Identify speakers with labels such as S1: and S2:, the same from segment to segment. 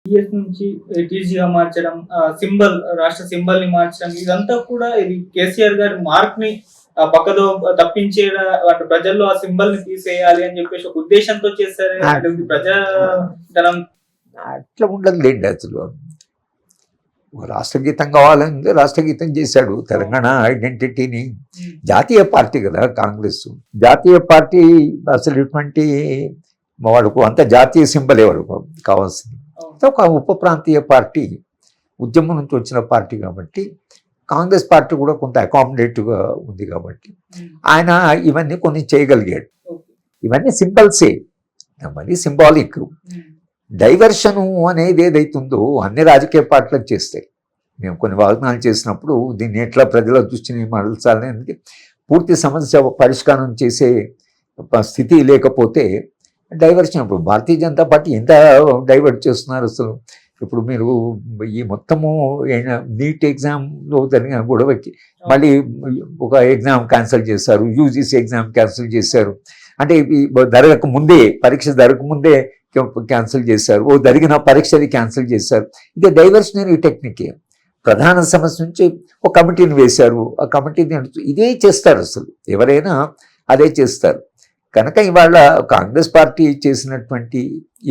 S1: TS నుంచి టీజీగా మార్చడం, symbol రాష్ట్ర సింబల్ ని మార్చడం, ఇదంతా కూడా ఇది కేసీఆర్ గారి మార్క్ ని పక్కదో తప్పించే అంటే ప్రజల్లో ఆ సింబల్ ని తీసేయాలి అని చెప్పేసి ఒక ఉద్దేశంతో చేశారు. అంటే ఇది ప్రజాధనం
S2: అట్లా ఉండదు లేండి. అసలు రాష్ట్రగీతం కావాలని రాష్ట్రగీతం చేశాడు. తెలంగాణ ఐడెంటిటీని జాతీయ పార్టీ కదా కాంగ్రెస్. జాతీయ పార్టీ అసలు ఇటువంటి వాడుకు అంత జాతీయ సింబల్ ఎవరు కావాల్సింది. ఒక ఉప ప్రాంతీయ పార్టీ, ఉద్యమం నుంచి వచ్చిన పార్టీ కాబట్టి కాంగ్రెస్ పార్టీ కూడా కొంత అకామిడేటివ్గా ఉంది కాబట్టి ఆయన ఇవన్నీ కొన్ని చేయగలిగాడు. ఇవన్నీ సింబల్సే, మళ్ళీ సింబాలిక్. డైవర్షను అనేది ఏదైతుందో అన్ని రాజకీయ పార్టీలకు చేస్తాయి. మేము కొన్ని వాగ్దానాలు చేసినప్పుడు దీన్ని ఎట్లా ప్రజల దృష్టిని మరల్చాలని, పూర్తి సమస్య పరిష్కారం చేసే స్థితి లేకపోతే డైవర్షన్. ఇప్పుడు భారతీయ జనతా పార్టీ ఎంత డైవర్ట్ చేస్తున్నారు అసలు. ఇప్పుడు మీరు ఈ మొత్తము నీట్ ఎగ్జామ్లో జరిగిన గొడవకి మళ్ళీ ఒక ఎగ్జామ్ క్యాన్సిల్ చేశారు, యూజీసీ ఎగ్జామ్ క్యాన్సిల్ చేశారు. అంటే జరగక ముందే, పరీక్ష జరగకముందే క్యాన్సిల్ చేశారు, ఓ జరిగిన పరీక్షని క్యాన్సిల్ చేశారు. ఇది డైవర్షనరీ టెక్నికే. ప్రధాన సమస్య నుంచి ఒక కమిటీని వేశారు, ఆ కమిటీని ఇదే చేస్తారు. అసలు ఎవరైనా అదే చేస్తారు. కనుక ఇవాళ కాంగ్రెస్ పార్టీ చేసినటువంటి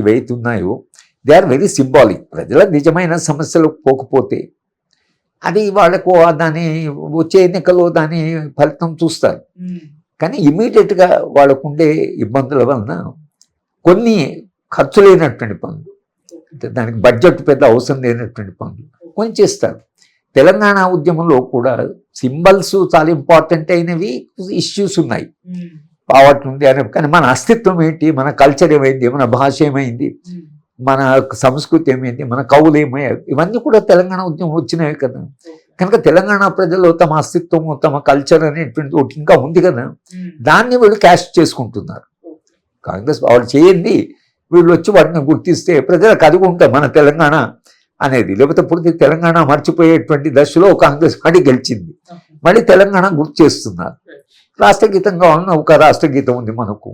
S2: ఇవైతున్నాయో దే ఆర్ వెరీ సింబాలిక్. ప్రజల నిజమైన సమస్యలు పోకపోతే అది వాళ్ళకు దాని వచ్చే ఎన్నికల్లో దాని ఫలితం చూస్తారు. కానీ ఇమీడియట్గా వాళ్ళకుండే ఇబ్బందుల వలన కొన్ని ఖర్చు లేనటువంటి పనులు, దానికి బడ్జెట్ పెద్ద అవసరం లేనటువంటి పనులు కొన్ని చేస్తారు. తెలంగాణ ఉద్యమంలో కూడా సింబల్స్ చాలా ఇంపార్టెంట్ అయినవి ఇష్యూస్ ఉన్నాయి. పావర్టీ ఉంది అని, కానీ మన అస్తిత్వం ఏంటి, మన కల్చర్ ఏమైంది, మన భాష ఏమైంది, మన సంస్కృతి ఏమైంది, మన కవులు ఏమయ్యాయి, ఇవన్నీ కూడా తెలంగాణ ఉద్యమం వచ్చినవి కదా. కనుక తెలంగాణ ప్రజల్లో తమ అస్తిత్వము, తమ కల్చర్ అనేటువంటి ఒకటి ఇంకా ఉంది కదా, దాన్ని వీళ్ళు క్యాష్ చేసుకుంటున్నారు. కాంగ్రెస్ వాళ్ళు చేయండి, వీళ్ళు వచ్చి వాటిని గుర్తిస్తే ప్రజలకు అది ఉంటాయి మన తెలంగాణ అనేది. లేకపోతే పూర్తి తెలంగాణ మర్చిపోయేటువంటి దశలో కాంగ్రెస్ పార్టీ గెలిచింది, మళ్ళీ తెలంగాణ గుర్తు చేస్తున్నారు. రాష్ట్రగీతం కావాలన్నా ఒక రాష్ట్రగీతం ఉంది మనకు,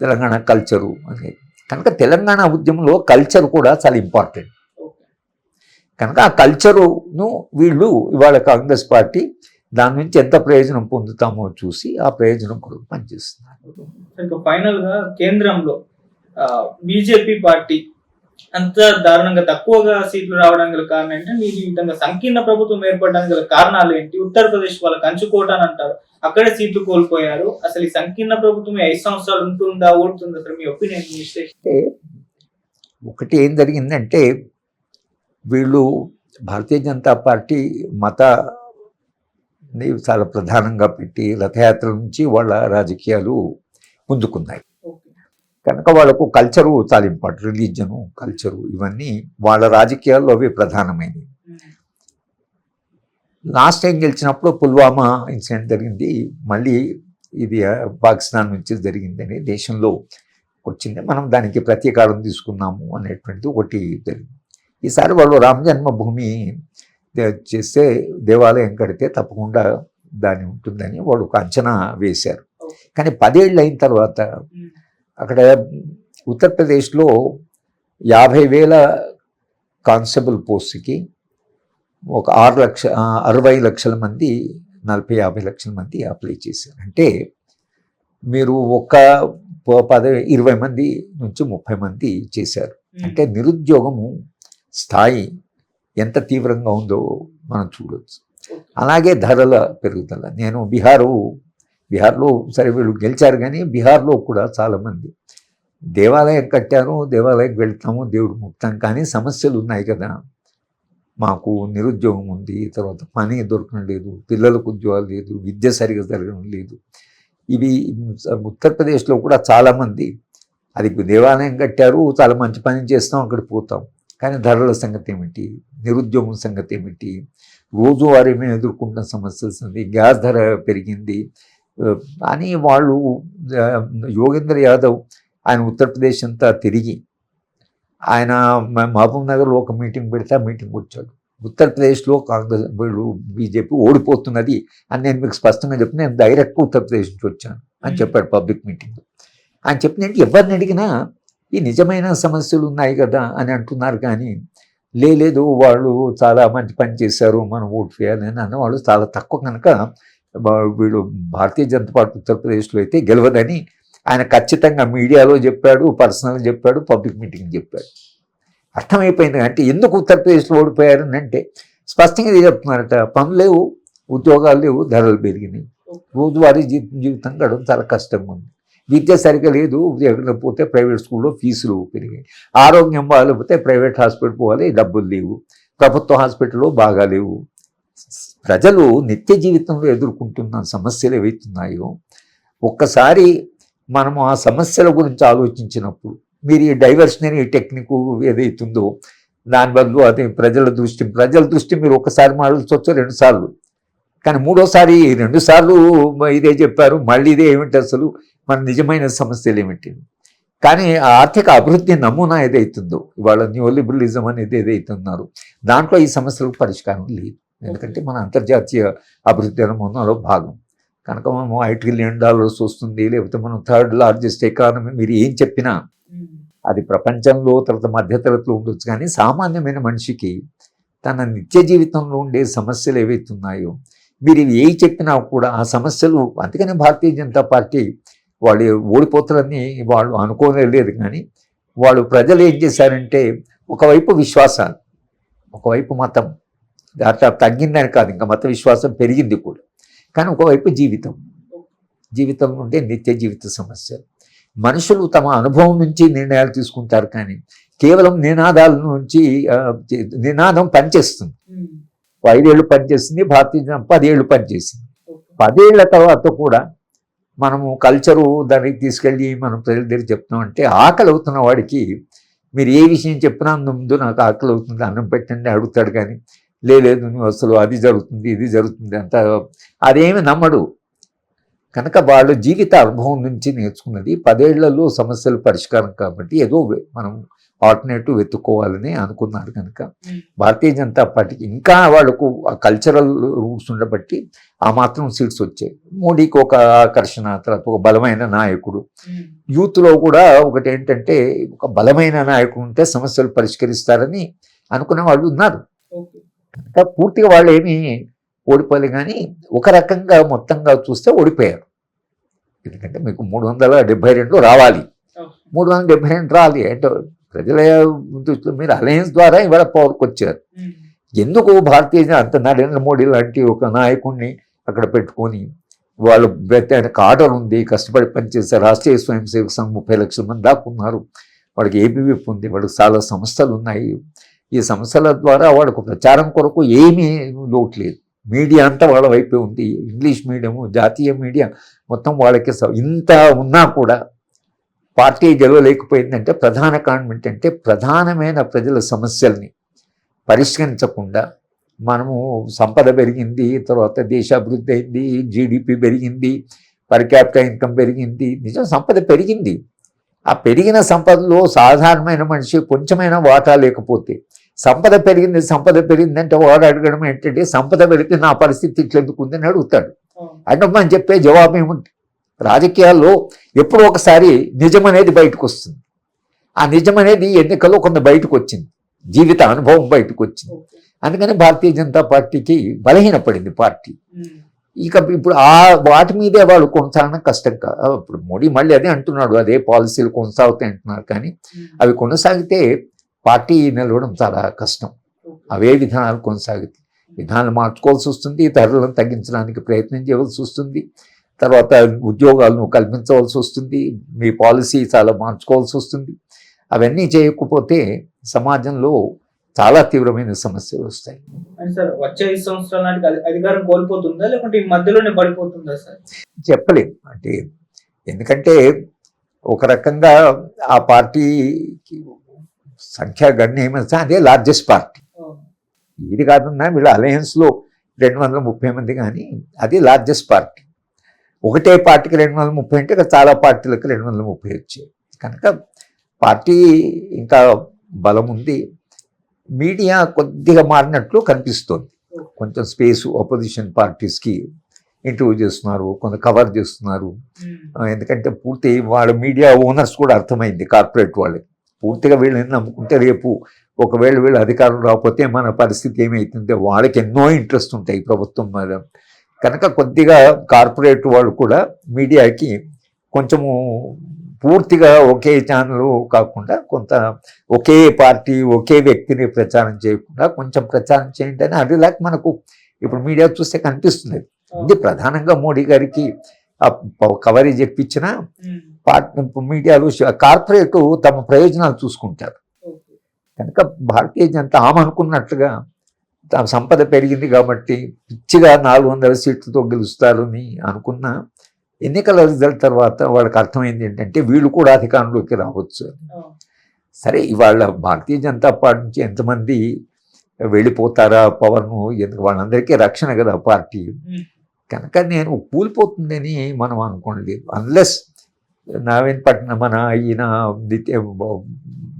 S2: తెలంగాణ కల్చరు అనేది. కనుక తెలంగాణ ఉద్యమంలో కల్చర్ కూడా చాలా ఇంపార్టెంట్. కనుక ఆ కల్చరును వీళ్ళు ఇవాళ కాంగ్రెస్ పార్టీ దాని నుంచి ఎంత ప్రయోజనం పొందుతామో చూసి ఆ ప్రయోజనం కూడా పనిచేస్తున్నారు.
S1: ఫైనల్ గా కేంద్రంలో బీజేపీ పార్టీ అంత దారుణంగా తక్కువగా సీట్లు రావడానికి గల కారణం ఏంటంటే, ఈ విధంగా సంకీర్ణ ప్రభుత్వం ఏర్పడడానికి గల కారణాలు ఏంటి? ఉత్తరప్రదేశ్ వాళ్ళకి కంచుకోట అని అంటారు, అక్కడే సీట్లు కోల్పోయారు. అసలు ఈ సంకీర్ణ ప్రభుత్వం 5 సంవత్సరాలు ఉంటుందా, ఓడుతుందా? అసలు మీ ఒపీనియన్?
S2: ఒకటి ఏం జరిగిందంటే, వీళ్ళు భారతీయ జనతా పార్టీ మతాన్ని చాలా ప్రధానంగా పెట్టి రథయాత్ర నుంచి వాళ్ళ రాజకీయాలు ముందుకున్నాయి. కనుక వాళ్ళకు కల్చరు చాలా ఇంపార్టెంట్. రిలీజను, కల్చరు ఇవన్నీ వాళ్ళ రాజకీయాల్లో అవి ప్రధానమైనవి. లాస్ట్ టైం గెలిచినప్పుడు పుల్వామా ఇన్సిడెంట్ జరిగింది, మళ్ళీ ఇది పాకిస్తాన్ నుంచి జరిగిందని దేశంలో వచ్చింది, మనం దానికి ప్రతీకారం తీసుకున్నాము అనేటువంటిది ఒకటి జరిగింది. ఈసారి వాళ్ళు రామ జన్మభూమి చేస్తే, దేవాలయం కడితే తప్పకుండా దాని ఉంటుందని వాళ్ళు ఒక అంచనా వేశారు. కానీ 10 ఏళ్ళు అయిన తర్వాత అక్కడ ఉత్తరప్రదేశ్లో 50,000 కానిస్టేబుల్ పోస్ట్కి ఒక 60 లక్షల మంది, 40-50 లక్షల మంది అప్లై చేశారు. అంటే మీరు ఒక 20 మంది నుంచి 30 మంది చేశారు. అంటే నిరుద్యోగము స్థాయి ఎంత తీవ్రంగా ఉందో మనం చూడవచ్చు. అలాగే ధరల పెరుగుదల. నేను బీహార్లో సరే వీళ్ళు గెలిచారు, కానీ బీహార్లో కూడా చాలామంది దేవాలయం కట్టారు, దేవాలయంకి వెళ్తాము, దేవుడు ముక్తాం, కానీ సమస్యలు ఉన్నాయి కదా. మాకు నిరుద్యోగం ఉంది, తర్వాత పని దొరకడం లేదు, పిల్లలకు ఉద్యోగాలు లేదు, విద్య సరిగా జరగడం లేదు. ఇవి ఉత్తరప్రదేశ్లో కూడా చాలామంది అది దేవాలయం కట్టారు, చాలా మంచి పని చేస్తాం, అక్కడికి పోతాం, కానీ ధరల సంగతి ఏమిటి, నిరుద్యోగం సంగతి ఏమిటి, రోజువారీ మేము ఎదుర్కొంటున్న సమస్యలు, గ్యాస్ ధర పెరిగింది అని వాళ్ళు యోగేంద్ర యాదవ్ ఆయన ఉత్తరప్రదేశ్ అంతా తిరిగి ఆయన మహబూబ్ నగర్లో ఒక మీటింగ్ పెడితే ఆ మీటింగ్ వచ్చాడు. ఉత్తరప్రదేశ్లో కాంగ్రెస్ బీజేపీ ఓడిపోతున్నది అని నేను మీకు స్పష్టంగా చెప్పి, నేను డైరెక్ట్గా ఉత్తరప్రదేశ్ నుంచి వచ్చాను అని చెప్పాడు పబ్లిక్ మీటింగ్లో. ఆయన చెప్పినట్టు ఎవరిని అడిగినా ఈ నిజమైన సమస్యలు ఉన్నాయి కదా అని అంటున్నారు. కానీ లేదు వాళ్ళు చాలా మంచి పని చేశారు, మనం ఓటు వేయాలని అన్నవాళ్ళు చాలా తక్కువ. కనుక వీళ్ళు భారతీయ జనతా పార్టీ ఉత్తరప్రదేశ్లో అయితే గెలవదని ఆయన ఖచ్చితంగా మీడియాలో చెప్పాడు, పర్సనల్గా చెప్పాడు, పబ్లిక్ మీటింగ్ చెప్పాడు. అర్థమైపోయింది. అంటే ఎందుకు ఉత్తరప్రదేశ్లో ఓడిపోయారని అంటే స్పష్టంగా ఇది చెప్తున్నారట, పనులు లేవు, ఉద్యోగాలు లేవు, ధరలు పెరిగినాయి, రోజువారీ జీవితం గడవడం చాలా కష్టంగా ఉంది, విద్య సరిగ్గా లేదు, ఎక్కడ పోతే ప్రైవేట్ స్కూల్లో ఫీజులు పెరిగాయి, ఆరోగ్యం బాగాలేకపోతే ప్రైవేట్ హాస్పిటల్ పోవాలి, డబ్బులు లేవు, ప్రభుత్వ హాస్పిటల్లో బాగా లేవు. ప్రజలు నిత్య జీవితంలో ఎదుర్కొంటున్న సమస్యలు ఏవైతున్నాయో ఒక్కసారి మనము ఆ సమస్యల గురించి ఆలోచించినప్పుడు, మీరు ఈ డైవర్షనరీ టెక్నిక్ ఏదైతుందో దాని బదులు అది ప్రజల దృష్టి మీరు ఒకసారి మాట్లాడవచ్చు, 2 సార్లు, కానీ 3వసారి 2 సార్లు ఇదే చెప్పారు, మళ్ళీ ఇదే ఏమిటి అసలు మన నిజమైన సమస్యలు ఏమిటి. కానీ ఆ ఆర్థిక అభివృద్ధి నమూనా ఏదైతుందో ఇవాళ న్యూ లిబరలిజం అనేది ఏదైతున్నారు దాంట్లో ఈ సమస్యలకు పరిష్కారం లేదు. ఎందుకంటే మన అంతర్జాతీయ అభివృద్ధి నమూనాలో భాగం కనుక మనం $5 ట్రిలియన్ వస్తుంది, లేకపోతే మనం 3rd లార్జెస్ట్ ఎకానమీ, మీరు ఏం చెప్పినా అది ప్రపంచంలో తర్వాత మధ్యతరగతిలో ఉండొచ్చు. కానీ సామాన్యమైన మనిషికి తన నిత్య జీవితంలో ఉండే సమస్యలు ఏవైతున్నాయో మీరు ఏ చెప్పినా కూడా ఆ సమస్యలు, అందుకని భారతీయ జనతా పార్టీ వాళ్ళు ఓడిపోతారని వాళ్ళు అనుకోలేదు. కానీ వాళ్ళు ప్రజలు ఏం చేశారంటే ఒకవైపు విశ్వాసాలు, ఒకవైపు మతం, అట్లా తగ్గిందని కాదు, ఇంకా మత విశ్వాసం పెరిగింది కూడా, కానీ ఒకవైపు జీవితం ఉండే నిత్య జీవిత సమస్యలు. మనుషులు తమ అనుభవం నుంచి నిర్ణయాలు తీసుకుంటారు, కానీ కేవలం నినాదాల నుంచి నినాదం పనిచేస్తుంది. 5 ఏళ్ళు పనిచేస్తుంది, భారతీయ జనతా 10 ఏళ్ళు పనిచేసింది. 10 ఏళ్ల తర్వాత కూడా మనము కల్చరు దానికి తీసుకెళ్ళి మనం ప్రజల దగ్గర చెప్తున్నాం అంటే ఆకలి అవుతున్న వాడికి మీరు ఏ విషయం చెప్పినా ముందు నాకు ఆకలి అవుతుంది అన్నం పెట్టండి అడుగుతాడు. కానీ లేదు నువ్వు అసలు అది జరుగుతుంది ఇది జరుగుతుంది అంత అదేమి నమ్మడు. కనుక వాళ్ళు జీవిత అనుభవం నుంచి నేర్చుకున్నది 10 ఏళ్లలో సమస్యలు పరిష్కారం కాబట్టి ఏదో మనం ఆల్టర్నేటివ్ వెతుక్కోవాలని అనుకున్నారు. కనుక భారతీయ జనతా పార్టీకి ఇంకా వాళ్ళకు ఆ కల్చరల్ రూట్స్ ఉండబట్టి ఆ మాత్రం సీట్స్ వచ్చాయి. మోడీకి ఒక ఆకర్షణ, తర్వాత ఒక బలమైన నాయకుడు, యూత్లో కూడా ఒకటి ఏంటంటే ఒక బలమైన నాయకుడు ఉంటే సమస్యలు పరిష్కరిస్తారని అనుకునే వాళ్ళు ఉన్నారు. కనుక పూర్తిగా వాళ్ళు ఏమీ ఓడిపోలే, కానీ ఒక రకంగా మొత్తంగా చూస్తే ఓడిపోయారు. ఎందుకంటే మీకు 372 రావాలి, 372 రావాలి అంటే ప్రజల దృష్టిలో మీరు అలయన్స్ ద్వారా ఇవాళ పవర్కి వచ్చారు. ఎందుకు భారతీయ అంత నరేంద్ర మోడీ లాంటి ఒక నాయకుడిని అక్కడ పెట్టుకొని వాళ్ళు ఆయనకు ఆర్డర్ ఉంది, కష్టపడి పనిచేస్తారు, రాష్ట్రీయ స్వయం సేవక సంఘం 30 లక్షల మంది దాక్కున్నారు, వాడికి ఏబీవీపీ ఉంది, వాడికి చాలా సంస్థలు ఉన్నాయి. ఈ సంస్థల ద్వారా వాడికి ప్రచారం కొరకు ఏమీ లోటు లేదు. మీడియా అంతా వాళ్ళ వైపే ఉంది, ఇంగ్లీష్ మీడియము, జాతీయ మీడియా మొత్తం వాళ్ళకి. ఇంత ఉన్నా కూడా పార్టీ గెలవలేకపోయిందంటే ప్రధాన కారణం ఏంటంటే ప్రధానమైన ప్రజల సమస్యల్ని పరిష్కరించకుండా మనము సంపద పెరిగింది, తర్వాత దేశాభివృద్ధి అయింది, జీడిపి పెరిగింది, పర్ క్యాపిటల్ ఇన్కమ్ పెరిగింది, నిజం సంపద పెరిగింది. ఆ పెరిగిన సంపదలో సాధారణమైన మనిషి కొంచెమైనా వాటా లేకపోతే సంపద పెరిగిందంటే వాడు అడగడం ఏంటంటే సంపద పెరిగితే నా పరిస్థితి ఇట్లెందుకు ఉందని అడుగుతాడు. అంటే మనం చెప్పే జవాబు ఏముంది, రాజకీయాల్లో ఎప్పుడో ఒకసారి నిజం అనేది బయటకు వస్తుంది. ఆ నిజం అనేది ఎన్నికల్లో కొంత బయటకు వచ్చింది, జీవిత అనుభవం బయటకు వచ్చింది. అందుకని భారతీయ జనతా పార్టీకి బలహీనపడింది పార్టీ. ఇక ఇప్పుడు ఆ వాటి మీదే వాళ్ళు కొనసాగడం కష్టం కాదు. ఇప్పుడు మోడీ మళ్ళీ అదే అంటున్నాడు, అదే పాలసీలు కొనసాగుతాయి అంటున్నారు, కానీ అవి కొనసాగితే పార్టీ నిలవడం చాలా కష్టం. అవే విధానాలు కొనసాగితే విధానాలు మార్చుకోవాల్సి వస్తుంది, ధరలను తగ్గించడానికి ప్రయత్నం చేయవలసి వస్తుంది, తర్వాత ఉద్యోగాలను కల్పించవలసి వస్తుంది, మీ పాలసీ చాలా మార్చుకోవాల్సి వస్తుంది. అవన్నీ చేయకపోతే సమాజంలో చాలా తీవ్రమైన సమస్యలు వస్తాయి.
S1: సార్ వచ్చే 5 సంవత్సరాల నాటికి అధికారం కోల్పోతుందా లేకుంటే ఈ మధ్యలోనే పడిపోతుందా సార్?
S2: చెప్పలేం. అంటే ఎందుకంటే ఒక రకంగా ఆ పార్టీ సంఖ్యా గణనీయమైన అదే లార్జెస్ట్ పార్టీ. ఇది కాదన్నా వీళ్ళ అలయన్స్లో 230 మంది, కానీ అది లార్జెస్ట్ పార్టీ. ఒకటే పార్టీకి 230 అంటే చాలా పార్టీలకు 230 వచ్చాయి. కనుక పార్టీ ఇంకా బలం ఉంది. మీడియా కొద్దిగా మారినట్లు కనిపిస్తోంది, కొంచెం స్పేసు అపోజిషన్ పార్టీస్కి ఇంటర్వ్యూ చేస్తున్నారు, కొంత కవర్ చేస్తున్నారు. ఎందుకంటే పూర్తి వాళ్ళ మీడియా ఓనర్స్ కూడా అర్థమైంది కార్పొరేట్ వాళ్ళకి. పూర్తిగా వీళ్ళని నమ్ముకుంటే రేపు ఒకవేళ వీళ్ళు అధికారం రాకపోతే మన పరిస్థితి ఏమవుతుందో వాళ్ళకి ఎన్నో ఇంట్రెస్ట్ ఉంటాయి ప్రభుత్వం మీద. కనుక కొద్దిగా కార్పొరేట్ వాళ్ళు కూడా మీడియాకి కొంచెము పూర్తిగా ఒకే ఛానల్ కాకుండా కొంత ఒకే పార్టీ ఒకే వ్యక్తిని ప్రచారం చేయకుండా కొంచెం ప్రచారం చేయండి అని అది లేక మనకు ఇప్పుడు మీడియా చూస్తే కనిపిస్తుంది. ఇది ప్రధానంగా మోడీ గారికి కవరేజ్ ఇప్పించిన మీడియాలు కార్పొరేట్ తమ ప్రయోజనాలు చూసుకుంటారు. కనుక భారతీయ జనతా ఆమె అనుకున్నట్లుగా తమ సంపద పెరిగింది కాబట్టి పిచ్చిగా 400 సీట్లతో గెలుస్తారని అనుకున్న ఎన్నికల రిజల్ట్ తర్వాత వాళ్ళకి అర్థమైంది ఏంటంటే వీళ్ళు కూడా అధికారంలోకి రావచ్చు. సరే ఇవాళ భారతీయ జనతా పార్టీ నుంచి ఎంతమంది వెళ్ళిపోతారా పవర్ను, ఎందుకు వాళ్ళందరికీ రక్షణ కదా పార్టీ. కనుక నేను కూలిపోతుందని మనం అనుకోలేదు. అన్లెస్ నవీన్ పట్నాయక్ మన ఈయన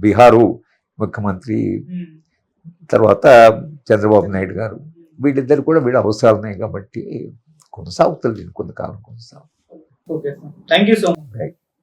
S2: బీహారు ముఖ్యమంత్రి తర్వాత చంద్రబాబు నాయుడు గారు వీళ్ళిద్దరు కూడా వీళ్ళ అవసరాలు ఉన్నాయి కాబట్టి కొనసాగుతుంది, కొంతకాలం కొనసాగుతుంది.
S1: Okay, thank you so much.
S2: Right.